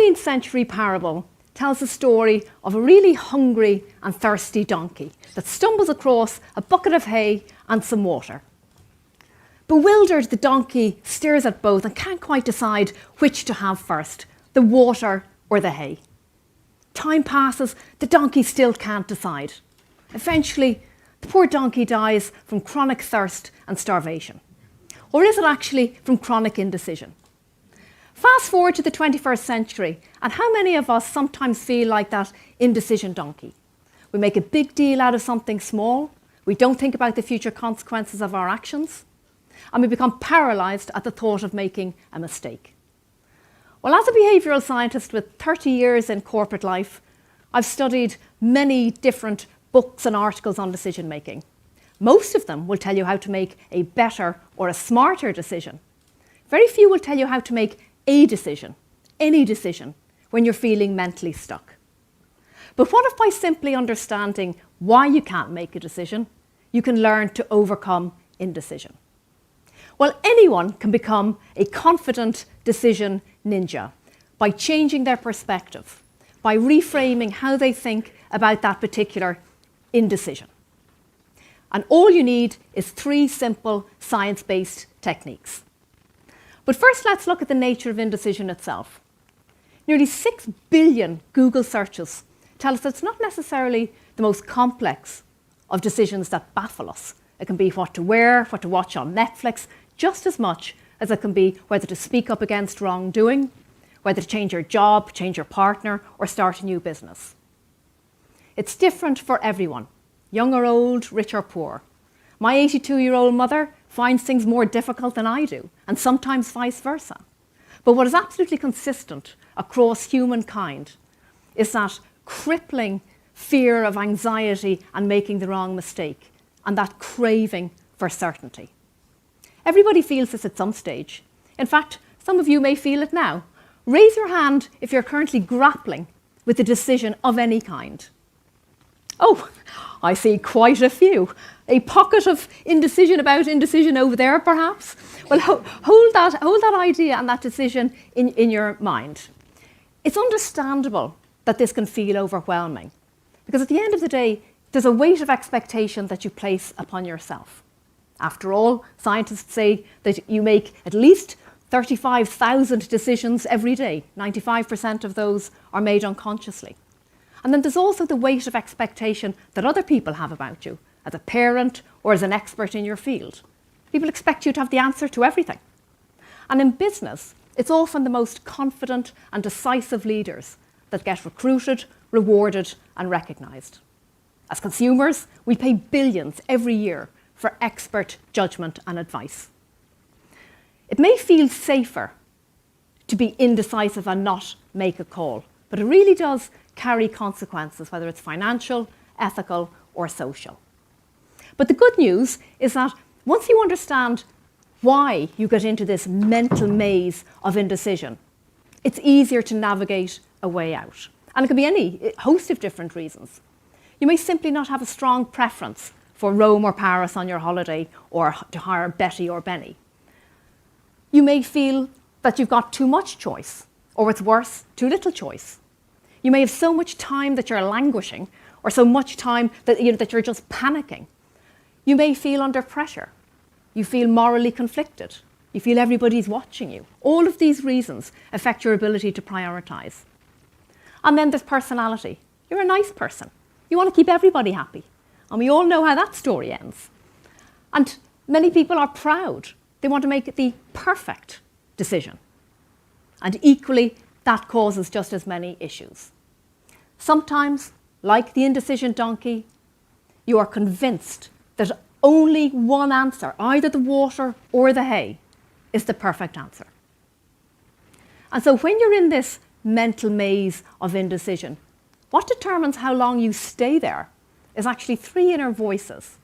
14th century parable tells the story of a really hungry and thirsty donkey that stumbles across a bucket of hay and some water. Bewildered, the donkey stares at both and can't quite decide which to have first, the water or the hay. Time passes, the donkey still can't decide. Eventually, the poor donkey dies from chronic thirst and starvation. Or is it actually from chronic indecision? Fast forward to the 21st century, and how many of us sometimes feel like that indecision donkey? We make a big deal out of something small, we don't think about the future consequences of our actions, and we become paralysed at the thought of making a mistake. Well, as a behavioural scientist with 30 years in corporate life, I've studied many different books and articles on decision making. Most of them will tell you how to make a better or a smarter decision. Very few will tell you how to make a decision, any decision, when you're feeling mentally stuck. But what if by simply understanding why you can't make a decision, you can learn to overcome indecision? Well, anyone can become a confident decision ninja by changing their perspective, by reframing how they think about that particular indecision. And all you need is 3 simple science-based techniques. But first, let's look at the nature of indecision itself. Nearly 6 billion Google searches tell us it's not necessarily the most complex of decisions that baffle us. It can be what to wear, what to watch on Netflix, just as much as it can be whether to speak up against wrongdoing, whether to change your job, change your partner, or start a new business. It's different for everyone, young or old, rich or poor. My 82-year-old mother finds things more difficult than I do, and sometimes vice versa. But what is absolutely consistent across humankind is that crippling fear of anxiety and making the wrong mistake, and that craving for certainty. Everybody feels this at some stage. In fact, some of you may feel it now. Raise your hand if you're currently grappling with a decision of any kind. Oh, I see quite a few. A pocket of indecision about indecision over there, perhaps? Well, hold that idea and that decision in your mind. It's understandable that this can feel overwhelming, because at the end of the day, there's a weight of expectation that you place upon yourself. After all, scientists say that you make at least 35,000 decisions every day. 95% of those are made unconsciously. And then there's also the weight of expectation that other people have about you, as a parent or as an expert in your field. People expect you to have the answer to everything. And in business, it's often the most confident and decisive leaders that get recruited, rewarded, and recognised. As consumers, we pay billions every year for expert judgment and advice. It may feel safer to be indecisive and not make a call, but it really does carry consequences, whether it's financial, ethical, or social. But the good news is that once you understand why you get into this mental maze of indecision, it's easier to navigate a way out. And it can be any host of different reasons. You may simply not have a strong preference for Rome or Paris on your holiday, or to hire Betty or Benny. You may feel that you've got too much choice, or what's worse, too little choice. You may have so much time that you're languishing, or so much time that you're just panicking. You may feel under pressure. You feel morally conflicted. You feel everybody's watching you. All of these reasons affect your ability to prioritise. And then there's personality. You're a nice person. You want to keep everybody happy. And we all know how that story ends. And many people are proud. They want to make it the perfect decision. And equally, that causes just as many issues. Sometimes, like the indecision donkey, you are convinced that only one answer, either the water or the hay, is the perfect answer. And so when you're in this mental maze of indecision, what determines how long you stay there is actually 3 inner voices.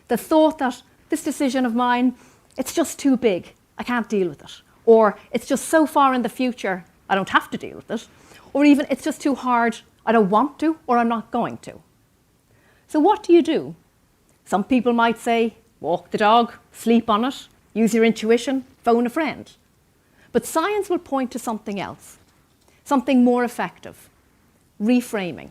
The thought that this decision of mine, it's just too big, I can't deal with it. Or it's just so far in the future, I don't have to deal with it. Or even it's just too hard, I don't want to, or I'm not going to. So what do? Some people might say, walk the dog, sleep on it, use your intuition, phone a friend. But science will point to something else. something more effective, reframing.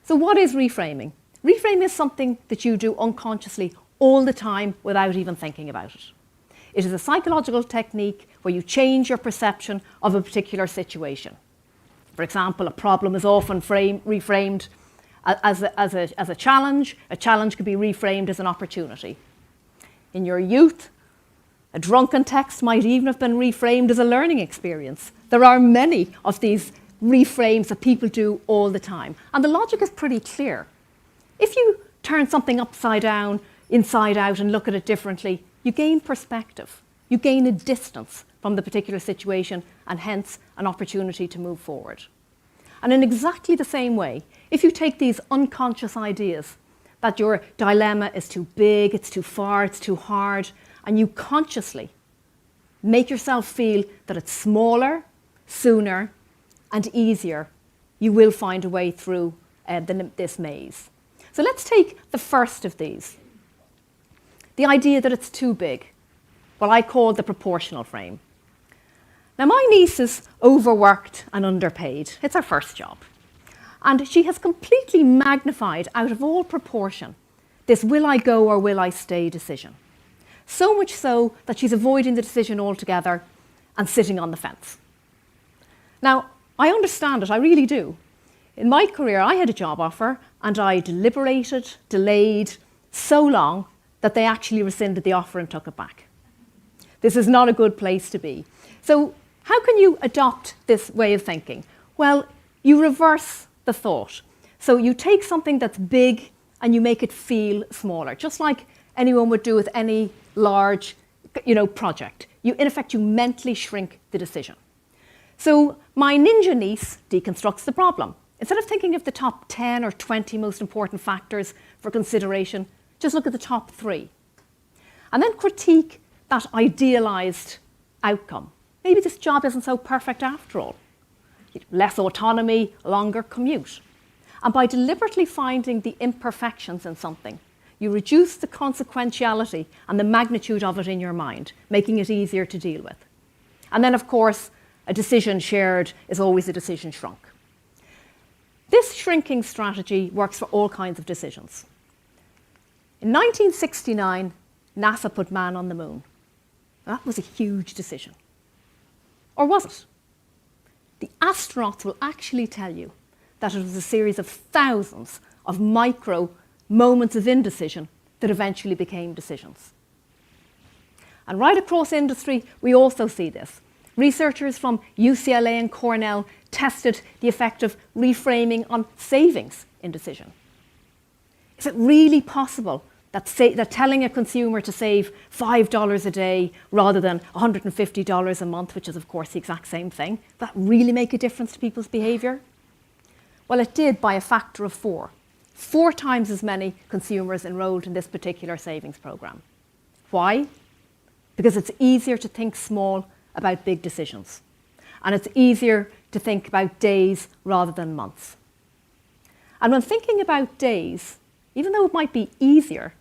So what is reframing? Reframing is something that you do unconsciously all the time without even thinking about it. It is a psychological technique where you change your perception of a particular situation. For example, a problem is often reframed as a challenge. A challenge could be reframed as an opportunity. In your youth, a drunken text might even have been reframed as a learning experience. There are many of these reframes that people do all the time. And the logic is pretty clear. If you turn something upside down, inside out, and look at it differently, you gain perspective. You gain a distance from the particular situation and hence an opportunity to move forward. And in exactly the same way, if you take these unconscious ideas that your dilemma is too big, it's too far, it's too hard, and you consciously make yourself feel that it's smaller, sooner, and easier, you will find a way through this maze. So let's take the first of these. The idea that it's too big, what I call the proportional frame. Now, my niece is overworked and underpaid. It's her first job. And she has completely magnified out of all proportion this will I go or will I stay decision. So much so that she's avoiding the decision altogether and sitting on the fence. Now, I understand it, I really do. In my career, I had a job offer and I deliberated, delayed so long that they actually rescinded the offer and took it back. This is not a good place to be. So how can you adopt this way of thinking? Well, you reverse the thought. So you take something that's big and you make it feel smaller, just like anyone would do with any large, project. In effect, you mentally shrink the decision. So my ninja niece deconstructs the problem. Instead of thinking of the top 10 or 20 most important factors for consideration, just look at the top 3. And then critique that idealised outcome. Maybe this job isn't so perfect after all. Less autonomy, longer commute. And by deliberately finding the imperfections in something, you reduce the consequentiality and the magnitude of it in your mind, making it easier to deal with. And then, of course, a decision shared is always a decision shrunk. This shrinking strategy works for all kinds of decisions. In 1969, NASA put man on the moon. That was a huge decision. Or was it? The astronauts will actually tell you that it was a series of thousands of micro moments of indecision that eventually became decisions. And right across industry, we also see this. Researchers from UCLA and Cornell tested the effect of reframing on savings indecision. Is it really possible that telling a consumer to save $5 a day rather than $150 a month, which is of course the exact same thing, that really make a difference to people's behaviour? Well, it did by a factor of 4. 4 times as many consumers enrolled in this particular savings programme. Why? Because it's easier to think small about big decisions. And it's easier to think about days rather than months. And when thinking about days, even though it might be easier,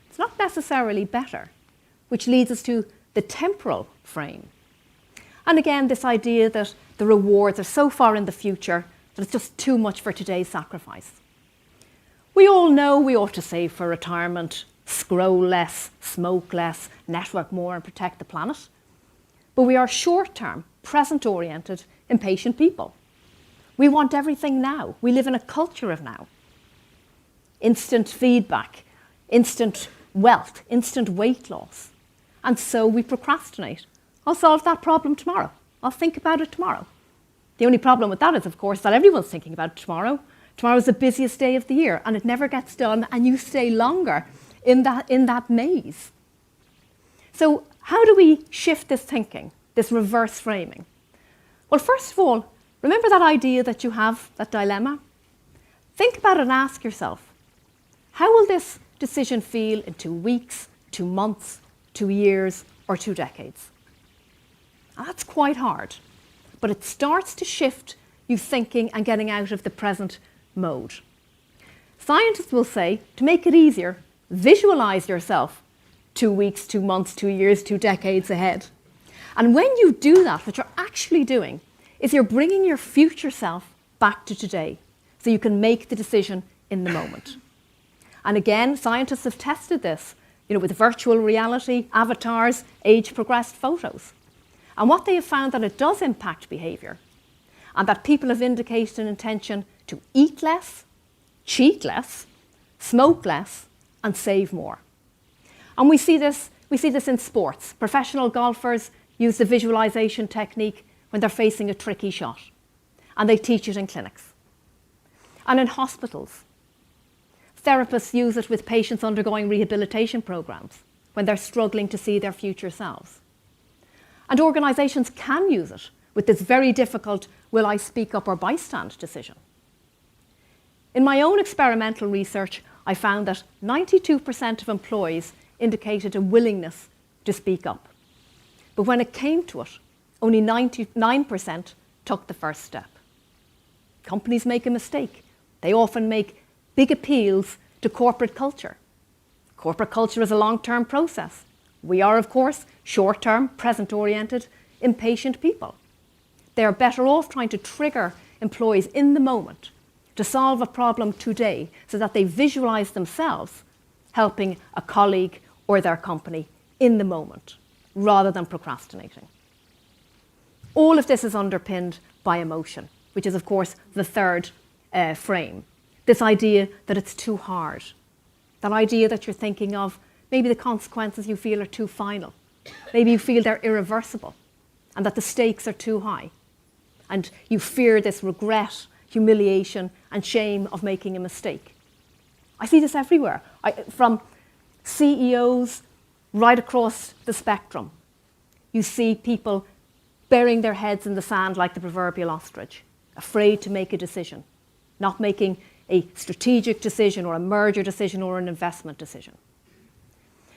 it's not necessarily better, which leads us to the temporal frame. And again, this idea that the rewards are so far in the future that it's just too much for today's sacrifice. We all know we ought to save for retirement, scroll less, smoke less, network more and protect the planet. But we are short-term, present-oriented, impatient people. We want everything now. We live in a culture of now. Instant feedback, instant wealth, instant weight loss. And so we procrastinate. I'll solve that problem tomorrow. I'll think about it tomorrow. The only problem with that is, of course, that everyone's thinking about it tomorrow. Tomorrow's the busiest day of the year and it never gets done and you stay longer in that maze. So how do we shift this thinking, this reverse framing? Well, first of all, remember that idea that you have, that dilemma? Think about it and ask yourself, how will this decision feel in 2 weeks, 2 months, 2 years, or 2 decades? And that's quite hard, but it starts to shift you thinking and getting out of the present mode. Scientists will say, to make it easier, visualize yourself 2 weeks, 2 months, 2 years, 2 decades ahead. And when you do that, what you're actually doing is you're bringing your future self back to today so you can make the decision in the moment. And again, scientists have tested this, with virtual reality, avatars, age-progressed photos. And what they have found that it does impact behaviour, and that people have indicated an intention to eat less, cheat less, smoke less, and save more. And we see this in sports. Professional golfers use the visualisation technique when they're facing a tricky shot, and they teach it in clinics. And in hospitals, therapists use it with patients undergoing rehabilitation programs when they're struggling to see their future selves. And organisations can use it with this very difficult will I speak up or bystand decision. In my own experimental research, I found that 92% of employees indicated a willingness to speak up. But when it came to it, only 99% took the first step. Companies make a mistake. They often make big appeals to corporate culture. Corporate culture is a long-term process. We are, of course, short-term, present-oriented, impatient people. They are better off trying to trigger employees in the moment to solve a problem today so that they visualise themselves helping a colleague or their company in the moment, rather than procrastinating. All of this is underpinned by emotion, which is, of course, the third frame. This idea that it's too hard. That idea that you're thinking of maybe the consequences you feel are too final. Maybe you feel they're irreversible and that the stakes are too high. And you fear this regret, humiliation and shame of making a mistake. I see this everywhere, from CEOs right across the spectrum. You see people burying their heads in the sand like the proverbial ostrich, afraid to make a decision, not making a strategic decision or a merger decision or an investment decision.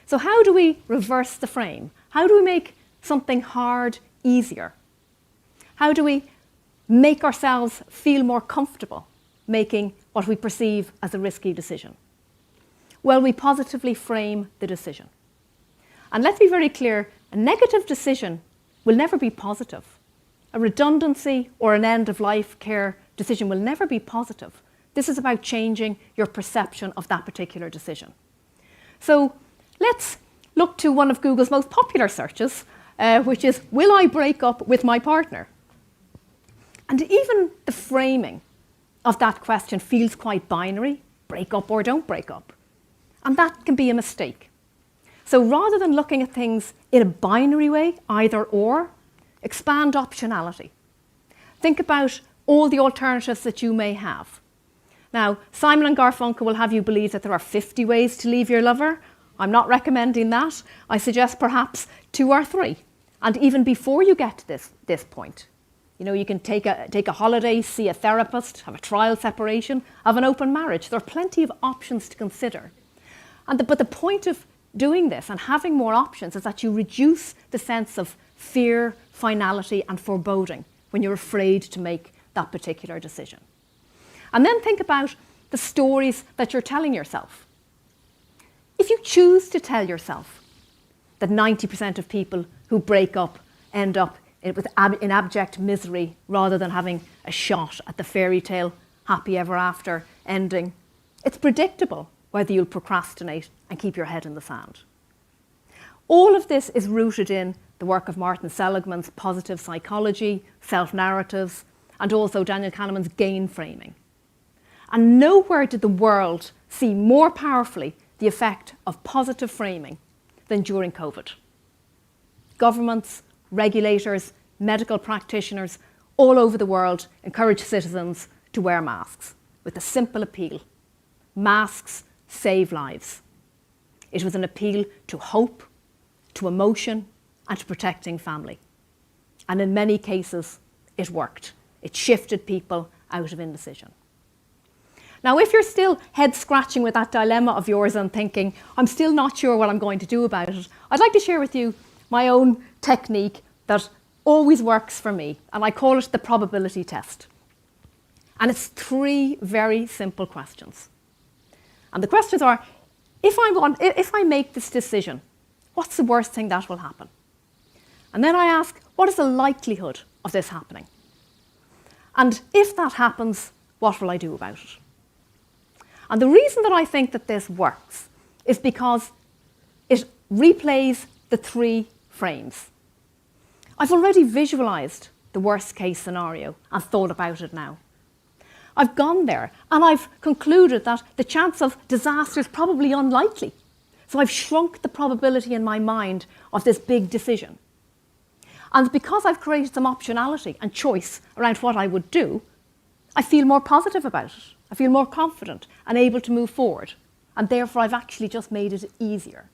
So how do we reverse the frame? How do we make something hard easier? How do we make ourselves feel more comfortable making what we perceive as a risky decision? Well, we positively frame the decision. And let's be very clear, a negative decision will never be positive. A redundancy or an end-of-life care decision will never be positive. This is about changing your perception of that particular decision. So let's look to one of Google's most popular searches, which is, will I break up with my partner? And even the framing of that question feels quite binary, break up or don't break up. And that can be a mistake. So rather than looking at things in a binary way, either or, expand optionality. Think about all the alternatives that you may have. Now, Simon and Garfunkel will have you believe that there are 50 ways to leave your lover. I'm not recommending that. I suggest perhaps 2 or 3. And even before you get to this point, you can take a holiday, see a therapist, have a trial separation, have an open marriage. There are plenty of options to consider. But the point of doing this and having more options is that you reduce the sense of fear, finality and foreboding when you're afraid to make that particular decision. And then think about the stories that you're telling yourself. If you choose to tell yourself that 90% of people who break up end up in abject misery rather than having a shot at the fairy tale happy ever after ending, it's predictable whether you'll procrastinate and keep your head in the sand. All of this is rooted in the work of Martin Seligman's positive psychology, self-narratives, and also Daniel Kahneman's gain framing. And nowhere did the world see more powerfully the effect of positive framing than during COVID. Governments, regulators, medical practitioners all over the world encourage citizens to wear masks with a simple appeal: masks save lives. It was an appeal to hope, to emotion, and to protecting family. And in many cases, it worked. It shifted people out of indecision. Now, if you're still head scratching with that dilemma of yours and thinking, I'm still not sure what I'm going to do about it, I'd like to share with you my own technique that always works for me, and I call it the probability test. And it's 3 very simple questions. And the questions are, if I make this decision, what's the worst thing that will happen? And then I ask, what is the likelihood of this happening? And if that happens, what will I do about it? And the reason that I think that this works is because it replays the 3 frames. I've already visualised the worst case scenario and thought about it now. I've gone there and I've concluded that the chance of disaster is probably unlikely. So I've shrunk the probability in my mind of this big decision. And because I've created some optionality and choice around what I would do, I feel more positive about it. I feel more confident and able to move forward. And therefore, I've actually just made it easier.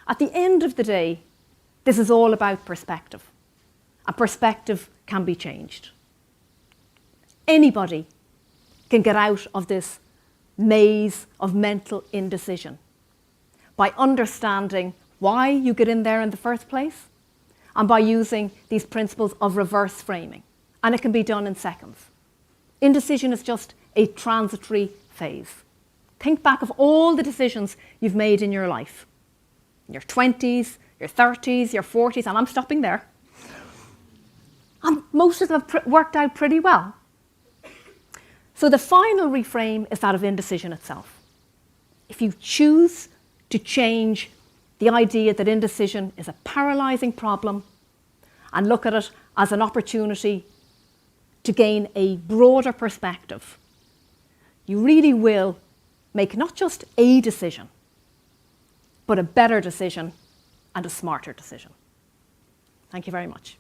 At the end of the day, this is all about perspective. And perspective can be changed. Anybody can get out of this maze of mental indecision by understanding why you get in there in the first place and by using these principles of reverse framing. And it can be done in seconds. Indecision is just a transitory phase. Think back of all the decisions you've made in your life. Your 20s, your 30s, your 40s, and I'm stopping there. And most of them have worked out pretty well. So the final reframe is that of indecision itself. If you choose to change the idea that indecision is a paralysing problem and look at it as an opportunity to gain a broader perspective, you really will make not just a decision, but a better decision and a smarter decision. Thank you very much.